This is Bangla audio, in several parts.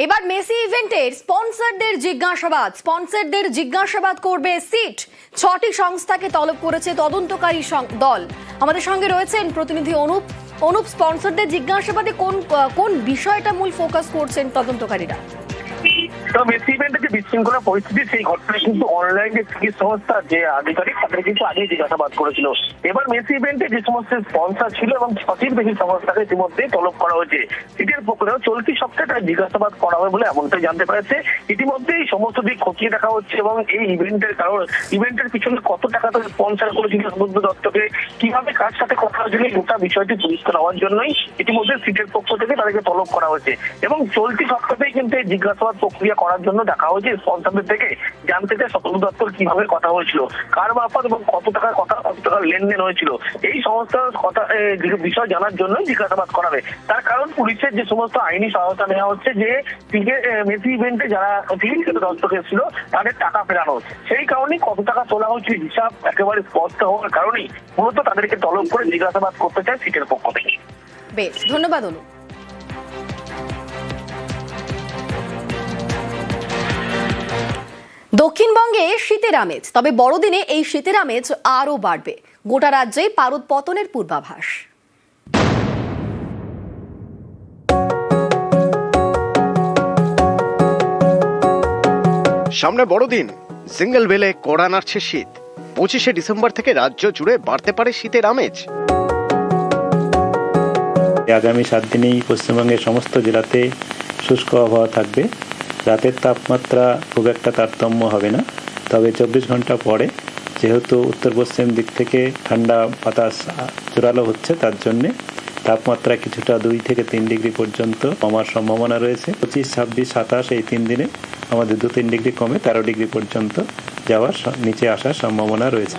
এবার মেসি ইভেন্টের স্পন্সরদের জিজ্ঞাসাবাদ করবে সিট। 6টি সংস্থাকে তলব করেছে তদন্তকারী দল। আমাদের সঙ্গে রয়েছেন প্রতিনিধি অনুপ। স্পন্সরদের জিজ্ঞাসাবাদে কোন বিষয়টা মূল ফোকাস করছেন তদন্তকারীরা? তো মেসি ইভেন্টের যে বিশৃঙ্খলা পরিস্থিতি, সেই ঘটনায় কিন্তু অনলাইন যে সিটি সংস্থা যে আধিকারিক তাদের কিন্তু আগে জিজ্ঞাসাবাদ করেছিল। এবার মেসি ইভেন্টে যে সমস্ত স্পন্সর ছিল এবং 6টির বেশি সংস্থাকে ইতিমধ্যে তলব করা হয়েছে। সিটির পক্ষেও চলতি সপ্তাহে তার জিজ্ঞাসাবাদ করা হবে বলে এমনটাই জানতে পেরেছে। ইতিমধ্যেই সমস্ত দিক খতিয়ে দেখা হচ্ছে এবং এই ইভেন্টের কারণ, ইভেন্টের পিছনে কত টাকা তারা স্পন্সর করেছিল সুব্রত দত্তকে, কিভাবে কার সাথে কথা হয়েছিল, গোটা বিষয়টি পরিষ্কার হওয়ার জন্যই ইতিমধ্যে সিটের পক্ষ থেকে তাদেরকে তলব করা হয়েছে। এবং চলতি সপ্তাহেই কিন্তু এই জিজ্ঞাসাবাদ প্রক্রিয়া করার জন্য দেখা হয়েছে স্পন্সরদের থেকে, জানতে চায় সুব্রত দত্তর কিভাবে কথা হয়েছিল, কার মারফত এবং কত টাকার কথা, কত টাকার লেনদেন হয়েছিল, এই সংস্থার কথা বিষয় জানার জন্য জিজ্ঞাসাবাদ করাবে। তার কারণ পুলিশের যে সমস্ত আইনি সহায়তা নেওয়া হচ্ছে যে মেসি ইভেন্টে যারা দর্শক এসেছিল তাদের টাকা ফেরানো, সেই কারণেই কত টাকা তোলা হয়েছিল হিসাব একেবারে স্পষ্ট হওয়ার কারণেই মূলত তাদেরকে তলব করে জিজ্ঞাসাবাদ করতে চায় সিটের পক্ষ থেকে। বেশ, ধন্যবাদ অনুপ। দক্ষিণবঙ্গে শীতের আমেজ, তবে বড়দিনে এই শীতের আমেজ আরও বাড়বে। গোটা রাজ্যে পারদ পতনের পূর্বাভাস। সামনে বড়দিন, সিঙ্গেল বেলে কড়া নাড়ছে শীত। 25শে ডিসেম্বর থেকে রাজ্য জুড়ে বাড়তে পারে শীতের আমেজ। আগামী 7 দিনেই পশ্চিমবঙ্গের সমস্ত জেলাতে শুষ্ক আবহাওয়া থাকবে। রাতের তাপমাত্রা খুব একটা তারতম্য হবে না, তবে 24 ঘন্টা পরে যেহেতু উত্তর পশ্চিম দিক থেকে ঠান্ডা বাতাস জোরালো হচ্ছে, তার জন্যে তাপমাত্রা কিছুটা 2 থেকে 3 ডিগ্রি পর্যন্ত কমার সম্ভাবনা রয়েছে। 25, 26, 27 এই 3 দিনে আমাদের 2-3 ডিগ্রি কমে 13 ডিগ্রি পর্যন্ত যাওয়ার নিচে আসার সম্ভাবনা রয়েছে।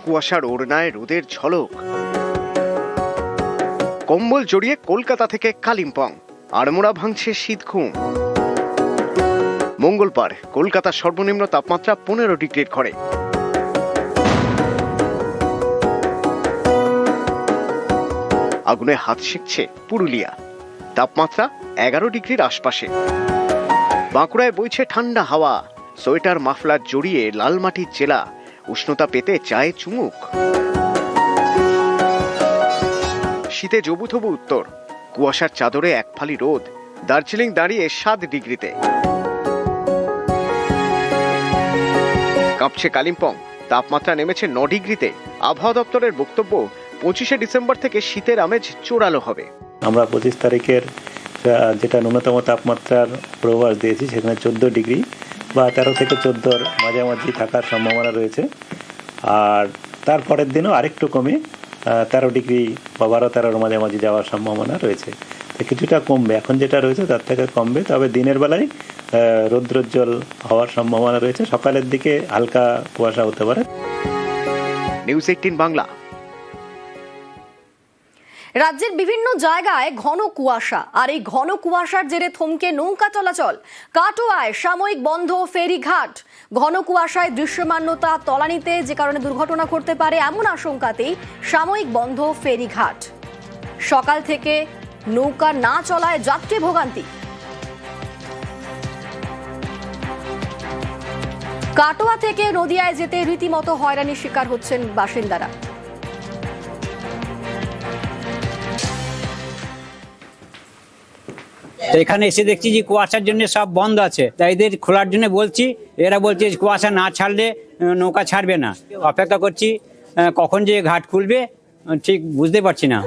কুয়াশার ওড়নায় রোদের ঝলক, কম্বল জড়িয়ে কলকাতা থেকে কালিম্পং আড়মোড়া ভাঙছে শীত ঘুম। মঙ্গলবার কলকাতার সর্বনিম্ন তাপমাত্রা 15 ডিগ্রির ঘরে। আগুনে হাত সেঁকছে পুরুলিয়া, তাপমাত্রা 11 ডিগ্রির আশপাশে। বাঁকুড়ায় বইছে ঠান্ডা হাওয়া, সোয়েটার মাফলার জড়িয়ে লালমাটির জেলা উষ্ণতা পেতে চায় চুমুক। শীতে জবুথবু উত্তর, কুয়াশার চাদরে এক ফালি রোদ। দার্জিলিং দাঁড়িয়ে 7 ডিগ্রিতে। কাঁপছে কালিম্পং, তাপমাত্রা নেমেছে 9 ডিগ্রিতে। আবহাওয়া দপ্তরের বক্তব্য, 25শে ডিসেম্বর থেকে শীতের আমেজ জোরালো হবে। আমরা 25 তারিখের যেটা ন্যূনতম তাপমাত্রার পূর্বাভাস দিয়েছি, সেখানে 14 ডিগ্রি বা 13 থেকে 14-র মাঝামাঝি থাকার সম্ভাবনা রয়েছে। আর তারপরের দিনও আরেকটু কমে 13 ডিগ্রি বা 12-13-র মাঝামাঝি যাওয়ার সম্ভাবনা রয়েছে। তো কিছুটা কমবে, এখন যেটা রয়েছে তার থেকে কমবে, তবে দিনের বেলায় রৌদ্রোজ্জ্বল হওয়ার সম্ভাবনা রয়েছে। সকালের দিকে হালকা কুয়াশা হতে পারে। নিউজ 18 বাংলা। রাজ্যের বিভিন্ন জায়গায় ঘন কুয়াশা, আর এই ঘন কুয়াশার জেরে থমকে নৌকা চলাচল। কাটোয়ায় সাময়িক বন্ধ ফেরিঘাট। ঘন কুয়াশায় দৃশ্যমানতা তলানিতে, যে কারণে দুর্ঘটনা ঘটতে পারে এমন আশঙ্কাতেই সাময়িক বন্ধ ফেরিঘাট। সকাল থেকে নৌকা না চলায় যাত্রী ভোগান্তি। কাটোয়া থেকে নদিয়ায় যেতে রীতিমতো হয়রানির শিকার হচ্ছেন বাসিন্দারা। এখানে এসে দেখছি যে কুয়াশার জন্য সব বন্ধ আছে, তাই এদের খোলার জন্য বলছি, এরা বলছে কুয়াশা না ছাড়লে নৌকা ছাড়বে না। অপেক্ষা করছি কখন যে ঘাট খুলবে, ঠিক বুঝতে পারছি না।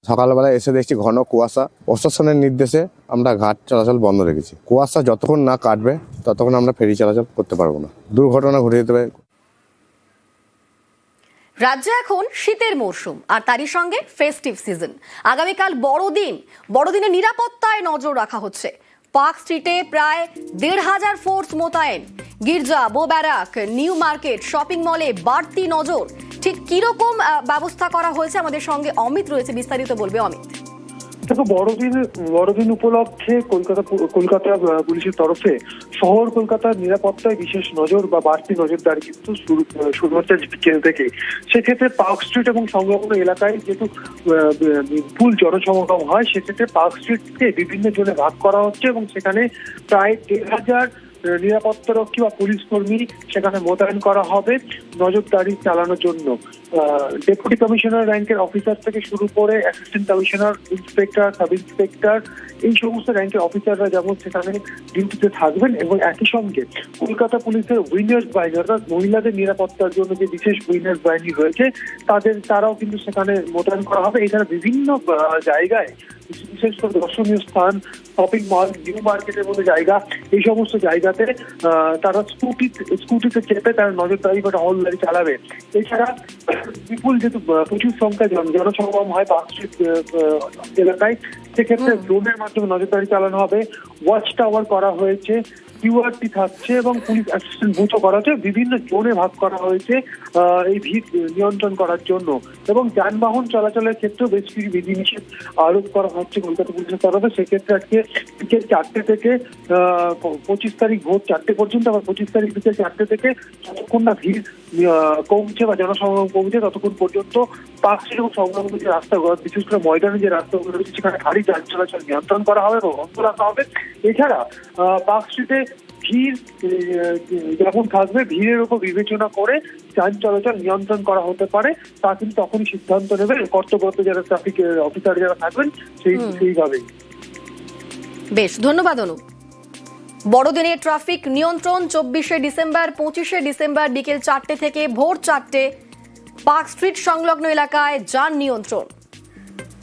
সকালবেলা এসে দেখছি ঘন কুয়াশা। প্রশাসনের নির্দেশে আমরা ঘাট চলাচল বন্ধ রেখেছি। কুয়াশা যতক্ষণ না কাটবে ততক্ষণ আমরা ফেরি চলাচল করতে পারবো না, দুর্ঘটনা ঘটে যেতে পারে। রাজ্যে এখন শীতের মরশুম, আর তারই সঙ্গে ফেস্টিভ সিজন। আগামীকাল বড়দিনে নিরাপত্তায় নজর রাখা হচ্ছে। পার্ক স্ট্রিটে প্রায় 1,500 ফোর্স মোতায়েন। গির্জা, বো ব্যারাক, নিউ মার্কেট, শপিং মলে বাড়তি নজর। ঠিক কিরকম ব্যবস্থা করা হয়েছে, আমাদের সঙ্গে অমিত রয়েছে, বিস্তারিত বলবে অমিত। দেখো, বড়দিন উপলক্ষে কলকাতা পুলিশের তরফে শহর কলকাতার নিরাপত্তায় বিশেষ নজর বা বাড়তি নজরদারি কিন্তু শুরু হচ্ছে বিকেল থেকে। সেক্ষেত্রে পার্ক স্ট্রিট এবং সংলগ্ন এলাকায় যেহেতু বিপুল জনসমাগম হয়, সেক্ষেত্রে পার্ক স্ট্রিটকে বিভিন্ন জোনে ভাগ করা হচ্ছে এবং সেখানে প্রায় ১,৫০০ নিরাপত্তারক্ষী বা পুলিশ কর্মী সেখানে মোতায়েন করা হবে নজরদারি চালানোর জন্য। ডেপুটি কমিশনার র্যাঙ্কের অফিসার থেকে শুরু করে assistant commissioner, inspector, sub inspector, এই সমস্ত র্যাঙ্কের অফিসাররা যেমন সেখানে ডিউটিতে থাকবেন এবং একই সঙ্গে কলকাতা পুলিশের উইনার্স বাহিনী অর্থাৎ মহিলাদের নিরাপত্তার জন্য যে বিশেষ উইনার্স বাহিনী রয়েছে তারাও কিন্তু সেখানে মোতায়েন করা হবে। এছাড়া বিভিন্ন জায়গায়, বিশেষ করে দর্শনীয় স্থান, শপিং মল, নিউ মার্কেটের মতো জায়গা, এই সমস্ত জায়গাতে তারা স্কুটিতে চেপে তারা নজরদারি বা টহলদারি চালাবে। এছাড়া বিপুল যেহেতু প্রচুর সংখ্যায় জনসমাগম হয় পার্ক স্ট্রিট এলাকায়, সেক্ষেত্রে ড্রোনের মাধ্যমে নজরদারি চালানো হবে। ওয়াচ টাওয়ার করা হয়েছে, কিউআরটি থাকছে এবং পুলিশ অ্যাসিস্ট্যান্ট বুথও করা হয়েছে। বিভিন্ন জোনে ভাগ করা হয়েছে এই ভিড় নিয়ন্ত্রণ করার জন্য এবং যানবাহন চলাচলের ক্ষেত্রেও বেশ কিছু বিধিনিষেধ আরোপ করা হচ্ছে কলকাতা পুলিশের তরফে। সেক্ষেত্রে আজকে বিকেল 4টে থেকে 25 তারিখ ভোর 4টে পর্যন্ত, আবার 25 তারিখ বিকেল 4টে থেকে যতক্ষণ না ভিড় কমছে বা জনসমাগম কমছে ততক্ষণ পর্যন্ত পার্ক স্ট্রিট এবং সংলগ্ন যে রাস্তাগুলো, বিশেষ করে ময়দানে যে রাস্তাগুলো রয়েছে সেখানে ভারী যান চলাচল নিয়ন্ত্রণ করা হবে এবং বন্ধ রাখা হবে। এছাড়া পার্ক স্ট্রিটে ভিড় যেমন থাকবে, ভিড়ের উপর বিবেচনা করে যান চলাচল নিয়ন্ত্রণ করা হতে পারে, তা কিন্তু তখনই সিদ্ধান্ত নেবে কর্তব্যরত যারা ট্রাফিক অফিসার যারা থাকবেন সেইভাবেই। বেশ, ধন্যবাদ অনু। বড়দিনের ট্রাফিক নিয়ন্ত্রণ 24শে ডিসেম্বর, 25শে ডিসেম্বর বিকেল 4টে থেকে ভোর 4টে পার্ক স্ট্রিট সংলগ্ন এলাকায় যান নিয়ন্ত্রণ।